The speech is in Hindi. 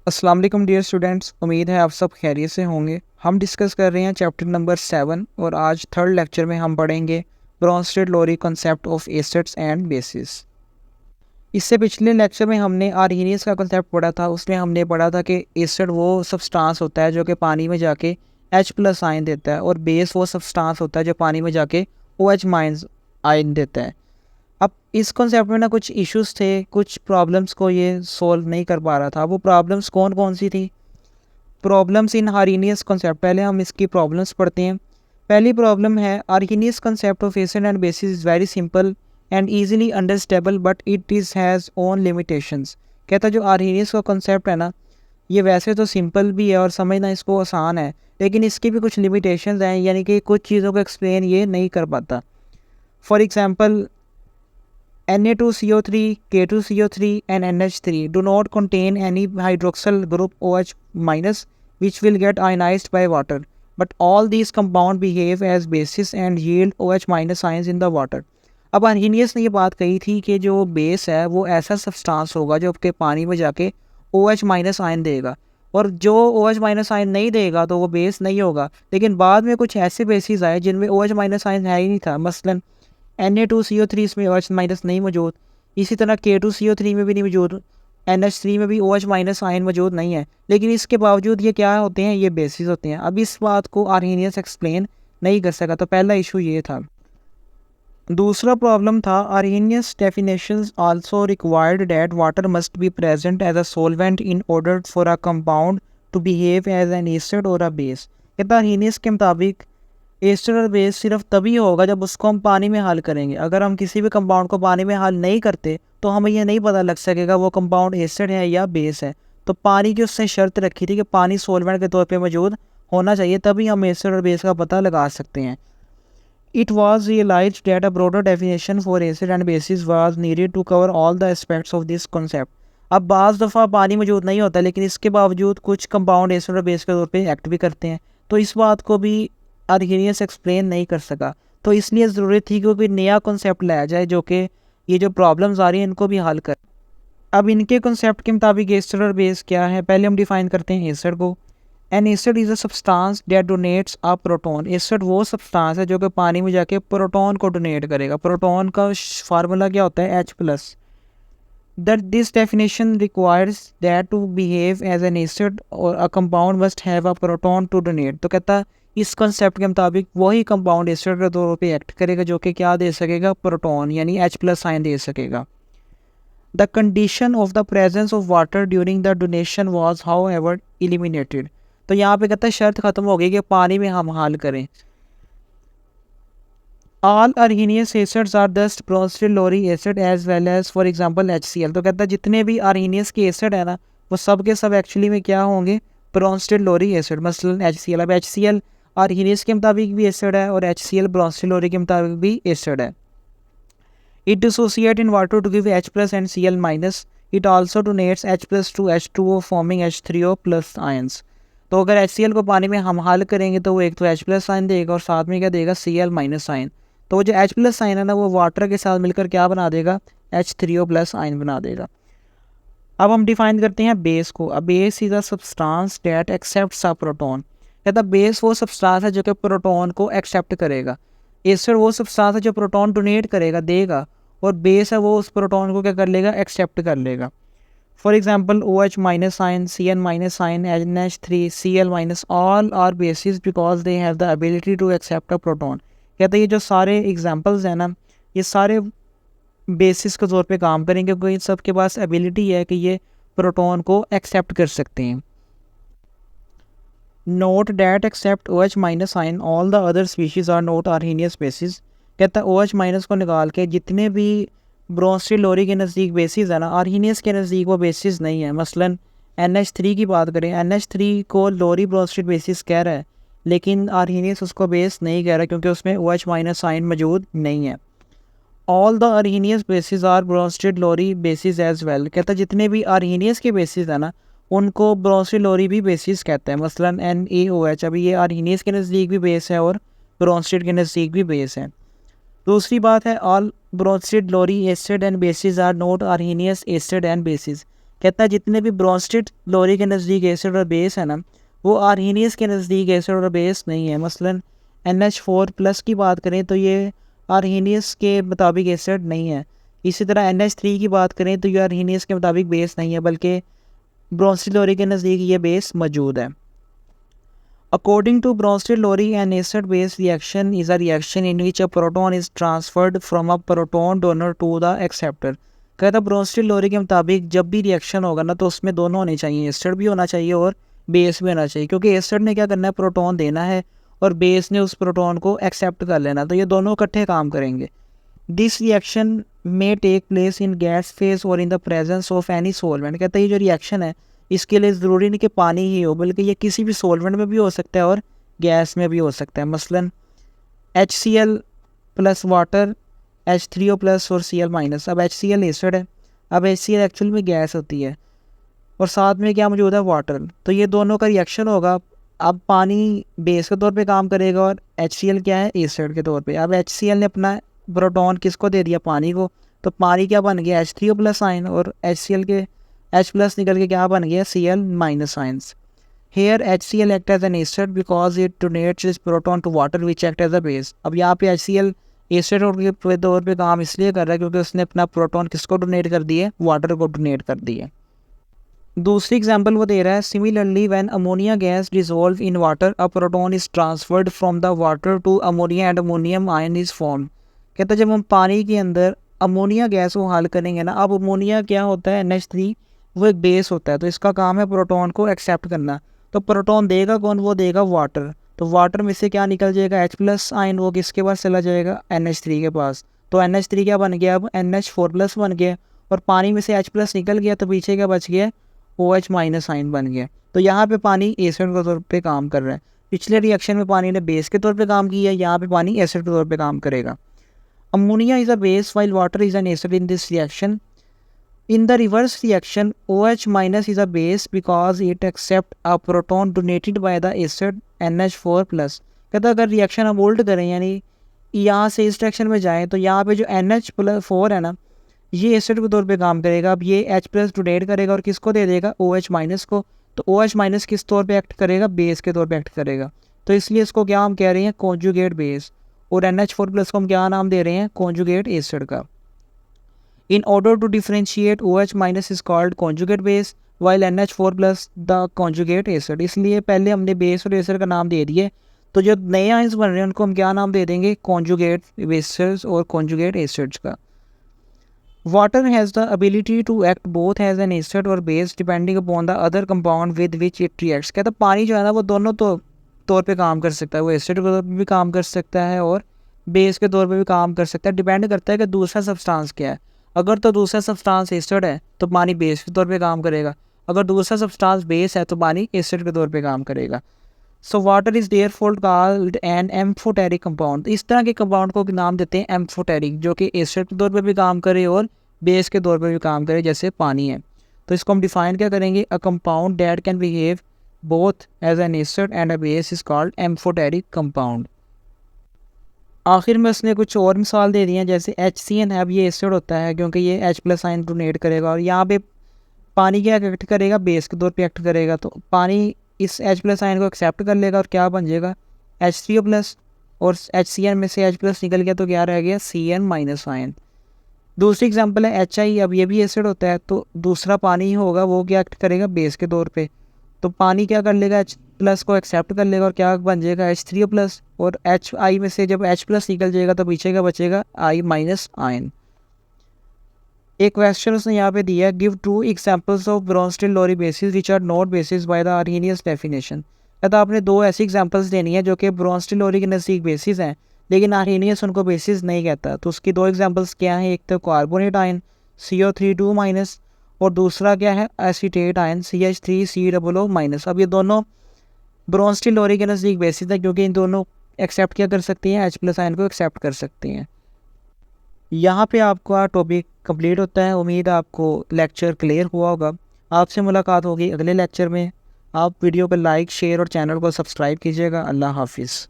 अस्सलाम वालेकुम डियर स्टूडेंट्स, उम्मीद है आप सब खैरियत से होंगे। हम डिस्कस कर रहे हैं चैप्टर नंबर 7 और आज थर्ड लेक्चर में हम पढ़ेंगे Bronsted Lowry concept of acids and bases. इससे पिछले लेक्चर में हमने आर्हीनियस का कॉन्सेप्ट पढ़ा था। उसमें हमने पढ़ा था कि एसिड वो सब्सटेंस होता है जो कि पानी में जाके H+ आयन देता है और बेस वो सब्सटेंस होता है जो पानी में जाके OH- आयन देता है। अब इस कॉन्सेप्ट में ना कुछ इश्यूज थे, कुछ प्रॉब्लम्स को ये सॉल्व नहीं कर पा रहा था। वो प्रॉब्लम्स कौन कौन सी थी? Problems in Arrhenius concept. पहले हम इसकी प्रॉब्लम्स पढ़ते हैं। पहली प्रॉब्लम है Arrhenius concept of acid and basis is very simple and easily understandable but it is has own limitations. कहता है जो आर्हीनियस का कॉन्सेप्ट है ना, ये वैसे तो सिंपल भी है और समझना इसको आसान है, लेकिन इसकी भी कुछ लिमिटेशंस हैं, यानी कि कुछ चीज़ों को एक्सप्लेन ये नहीं कर पाता। For example Na2CO3, K2CO3 and NH3 do not contain any hydroxyl group OH- which will get ionized by water, but all these compounds behave as bases and yield OH- ions in the water. अब आर्हीनियस ने ये बात कही थी कि जो बेस है वो ऐसा सब्सटेंस होगा जो आपके पानी में जाके OH- आयन देगा, और जो OH- आयन नहीं देगा तो वो बेस नहीं होगा। लेकिन बाद में कुछ ऐसे बेसिस आए जिनमें OH- आयन है ही नहीं था। मसलन Na2CO3 इसमें OH- नहीं मौजूद, इसी तरह K2CO3 में भी नहीं मौजूद, NH3 में भी OH- आयन मौजूद नहीं है, लेकिन इसके बावजूद ये क्या होते हैं, ये बेसिस होते हैं। अब इस बात को आर्हीनियस एक्सप्लेन नहीं कर सका, तो पहला इशू ये था। दूसरा प्रॉब्लम था Arrhenius definitions also required that water must be present as a solvent in order for a compound to behave as an acid or a base. कहता आर्हीनियस के मुताबिक एस्टर और बेस सिर्फ तभी होगा जब उसको हम पानी में हल करेंगे। अगर हम किसी भी कंपाउंड को पानी में हल नहीं करते तो हमें यह नहीं पता लग सकेगा वो कंपाउंड एसिड है या बेस है। तो पानी की उसने शर्त रखी थी कि पानी सॉल्वेंट के तौर पे मौजूद होना चाहिए, तभी हम एसिड और बेस का पता लगा सकते हैं। It was realised that a broader definition for acid and bases was needed to cover all the aspects of this concept. अब बाज़ दफ़ा पानी मौजूद नहीं होता, लेकिन इसके बावजूद कुछ कंपाउंड एसिड और बेस के तौर पे एक्ट भी करते हैं, तो इस बात को भी आर्हीनियस एक्सप्लेन नहीं कर सका। तो इसलिए ज़रूरत थी कि कोई नया कॉन्सेप्ट लाया जाए जो कि ये जो प्रॉब्लम्स आ रही हैं इनको भी हल कर। अब इनके कॉन्सेप्ट के मुताबिक एसिड और बेस क्या है, पहले हम डिफाइन करते हैं एसिड को। An acid is a substance that donates a proton. Acid वो सब्सटेंस है जो कि पानी में जाके प्रोटॉन को डोनेट करेगा। प्रोटॉन का फार्मूला क्या होता है? H+। that this definition requires that to behave as an acid or a compound must have a proton to donate। तो कहता है इस कंसेप्ट के मुताबिक वही कंपाउंड एसिड के तौर पे एक्ट करेगा जो कि क्या दे सकेगा? प्रोटॉन, यानी H+ आयन दे सकेगा। The condition of the presence of water during the donation was however eliminated. तो यहाँ पे कहता है शर्त खत्म हो गई कि पानी में हम हल करें। All Arrhenius acids are just Bronsted Lowry acid as well as for example HCl। तो कहता है जितने भी आर्हीनियस के एसिड है ना, वो सब के सब एक्चुअली में क्या होंगे? ब्रोंस्टेड-लोरी एसिड, मसलन HCl। अब HCl आर्हीनियस के मुताबिक भी एसिड है और HCl ब्रोंस्टेड-लोरी के मुताबिक भी एसिड है। It dissociate in water to give H+ and Cl-। It also donates H+ to H2O forming H3O+ ions. तो अगर HCl को पानी में हम हल करेंगे तो वो एक तो H+ आयन देगा और साथ में क्या देगा? Cl- ion. तो वो जो H+ आयन है ना, वो वाटर के साथ मिलकर क्या बना देगा? H3O+ आयन बना देगा। अब हम डिफाइन करते हैं बेस को। अ base is a substance that accepts a proton. कहता बेस वो सब्सटेंस है जो कि प्रोटॉन को एक्सेप्ट करेगा। एसिड वो सब्सटेंस है जो प्रोटॉन डोनेट करेगा, देगा, और बेस है वो उस प्रोटॉन को क्या कर लेगा? एक्सेप्ट कर लेगा। For example OH- ion, Cn- ion, NH3, Cl-, all are bases because they have the ability to accept a proton. कहते हैं ये जो सारे एग्जाम्पल्स हैं ना, ये सारे बेसिस के तौर पे काम करेंगे क्योंकि इन सब के पास एबिलिटी है कि ये प्रोटॉन को एक्सेप्ट कर सकते हैं। Note that accept OH- ion all the other species are not Arrhenius bases. कहता है OH- को निकाल के जितने भी ब्रोंस्टेड-लोरी के नज़दीक बेसिस है ना, आर्हीनियस के नज़दीक वो बेसिस नहीं है। मसलन NH3 की बात करें, NH3 को लोरी ब्रोंस्टेड बेसिस कह रहा है, लेकिन आर्हीनियस उसको बेस नहीं कह रहा क्योंकि उसमें OH- आयन मौजूद नहीं है। All the Arrhenius bases are Bronsted Lowry bases as well. कहता है जितने भी आर्हीनियस के बेसिस है ना, उनको ब्रोंस्टेड-लोरी भी बेसिस कहते हैं। मसलन NaOH, अभी ये आर्हीनियस के नज़दीक भी बेस है और ब्रोंस्टेड के नज़दीक भी बेस है। दूसरी बात है all Bronsted Lowry acid and bases are not Arrhenius acid and bases. कहता है जितने भी ब्रोंस्टेड लोरी के नज़दीक एसिड और बेस है ना, वो आर्हीनियस के नज़दीक एसिड और बेस नहीं है। मसलन NH4+ की बात करें तो ये आर्हीनियस के मुताबिक एसिड नहीं है। इसी तरह NH3 की बात करें तो ये आर्हीनियस के मुताबिक बेस नहीं है, बल्कि ब्रोंस्टेड लोरी के नज़दीक ये बेस मौजूद है। According to Bronsted-Lowry, an acid-base reaction is a reaction in which a proton is transferred from a proton donor to the acceptor। कहता ब्रोंस्टेड-लोरी के मुताबिक जब भी रिएक्शन होगा ना तो उसमें दोनों होने चाहिए, एसिड भी होना चाहिए और बेस भी होना चाहिए, क्योंकि एसिड ने क्या करना है, प्रोटॉन देना है, और बेस ने उस प्रोटॉन को एक्सेप्ट कर लेना, तो ये दोनों इकट्ठे काम करेंगे। दिस रिएक्शन में take place in gas phase और in the presence of any solvent. कहता है ये जो रिएक्शन है इसके लिए ज़रूरी नहीं कि पानी ही हो, बल्कि ये किसी भी सोलवेंट में भी हो सकता है और गैस में भी हो सकता है। मसलन HCl+ वाटर, H3O+ और Cl-। अब HCl एसिड है, अब HCl एक्चुअल में गैस होती है और साथ में क्या मौजूद है, वाटर। तो ये दोनों का रिएक्शन होगा। अब पानी बेस के तौर पे काम करेगा और HCl क्या है, एसिड के तौर पे। अब HCl ने अपना प्रोटॉन किसको दे दिया, पानी को, तो पानी क्या बन गया, H3O+ आयन, और HCl के H+ निकल के क्या बन गया, Cl- ions. Here HCl act as an acid because it donates its proton to water which act as a base. अब यहाँ पे HCl एसिड के तौर पे काम इसलिए कर रहा है क्योंकि उसने अपना प्रोटॉन किसको डोनेट कर दिए, वाटर को डोनेट कर दिए। दूसरी एग्जांपल वो दे रहा है, similarly when ammonia gas dissolve in water a proton is transferred from the water to ammonia and ammonium ion is form. कहता है जब हम पानी के अंदर अमोनिया गैस को हल करेंगे ना, अब अमोनिया क्या होता है, NH3, वो एक बेस होता है, तो इसका काम है प्रोटॉन को एक्सेप्ट करना। तो प्रोटॉन देगा कौन, वो देगा वाटर। तो वाटर में से क्या निकल जाएगा, H+ आयन, वो किसके पास चला जाएगा, NH3 के पास। तो NH3 क्या बन गया, अब NH4+ बन गया, और पानी में से H+ निकल गया तो पीछे क्या बच गया, OH- आयन बन गया। तो यहाँ पे पानी एसिड के तौर पे काम कर रहा है। पिछले रिएक्शन में पानी ने बेस के तौर पे काम किया, यहाँ पे पानी एसिड के तौर पे काम करेगा। Ammonia is a base while water is an acid in this reaction. In the reverse reaction, OH- is a base because it accepts a proton donated by the acid NH4+। कहता अगर रिएक्शन हम उल्ट करें, यानी यहाँ से इस रिएक्शन में जाएँ, तो यहाँ पे जो NH4 है ना, ये एसिड के तौर पे काम करेगा। अब ये H+ डोनेट करेगा और किसको दे देगा, OH- को। तो OH- किस तौर पे एक्ट करेगा, बेस के तौर पे एक्ट करेगा। तो इसलिए इसको क्या हम कह रहे हैं, कॉन्जुगेट बेस, और NH4+ को हम क्या नाम दे रहे हैं, कॉन्जुगेट एसिड का। In order to differentiate OH- is called conjugate base while NH4+ the conjugate acid. इसलिए पहले हमने बेस और एसिड का नाम दे दिए, तो जो नए आयंस बन रहे हैं उनको हम क्या नाम दे देंगे, कॉन्जुगेट बेसेस और कॉन्जुगेट एसिड्स का। Water has the ability to act both as an acid or base depending upon the other compound with which it reacts। कहता पानी जो है ना वो दोनों तौर पे काम कर सकता है, वो एसिड के तौर पे भी काम कर सकता है और बेस के तौर पे भी काम कर सकता है। डिपेंड करता है कि दूसरा सब्सटेंस क्या है। अगर तो दूसरा सब्सटेंस एसिड है तो पानी बेस के तौर पे काम करेगा, अगर दूसरा सब्सटेंस बेस है तो पानी एसिड के तौर पे काम करेगा। So water is therefore called an amphoteric compound. इस तरह के कंपाउंड को नाम देते हैं एम्फोटेरिक, जो कि एसिड के तौर पे भी काम करे और बेस के तौर पे भी काम करे, जैसे पानी है। तो इसको हम डिफाइन क्या करेंगे, a compound that can behave both as an acid and a base is called amphoteric compound. आखिर में उसने कुछ और मिसाल दे दी हैं, जैसे HCN है, अब ये एसिड होता है क्योंकि ये H+ आयन डोनेट करेगा, और यहाँ पे पानी क्या एक्ट करेगा, बेस के तौर पे एक्ट करेगा। तो पानी इस H+ आयन को एक्सेप्ट कर लेगा और क्या बन जाएगा, H3O+, और HCN में से H+ निकल गया तो क्या रह गया, Cn- आयन। दूसरी एग्जांपल है HI, अब ये भी एसिड होता है, तो दूसरा पानी ही होगा, वो क्या एक्ट करेगा, बेस के तौर पे। तो पानी क्या कर लेगा, H+ को एक्सेप्ट कर लेगा और क्या बन जाएगा, H3O+, और HI में से जब H+ निकल जाएगा तो पीछे का बचेगा I- आयन। एक क्वेश्चन उसने यहाँ पे दिया है, give 2 examples of Bronsted Lowry bases which are not bases by the Arrhenius definition. कहता आपने 2 ऐसी एग्जांपल्स देनी है जो कि ब्रोंस्टेड-लोरी के नज़दीक बेसिस हैं, लेकिन आर्हीनियस उनको बेसिस नहीं कहता। तो उसकी 2 एग्जांपल्स क्या हैं, एक तो कार्बोनेट आयन CO3 2- और दूसरा क्या है, एसीटेट आयन CH3COO-। अब ये दोनों ब्रोंस्टेड-लोरी के नज़दीक बेसिस है क्योंकि इन दोनों एक्सेप्ट क्या कर सकती हैं, H+ आयन को एक्सेप्ट कर सकती हैं। यहाँ पे आपका टॉपिक कंप्लीट होता है। उम्मीद है आपको लेक्चर क्लियर हुआ होगा। आपसे मुलाकात होगी अगले लेक्चर में। आप वीडियो को लाइक, शेयर और चैनल को सब्सक्राइब कीजिएगा। अल्लाह हाफिज़।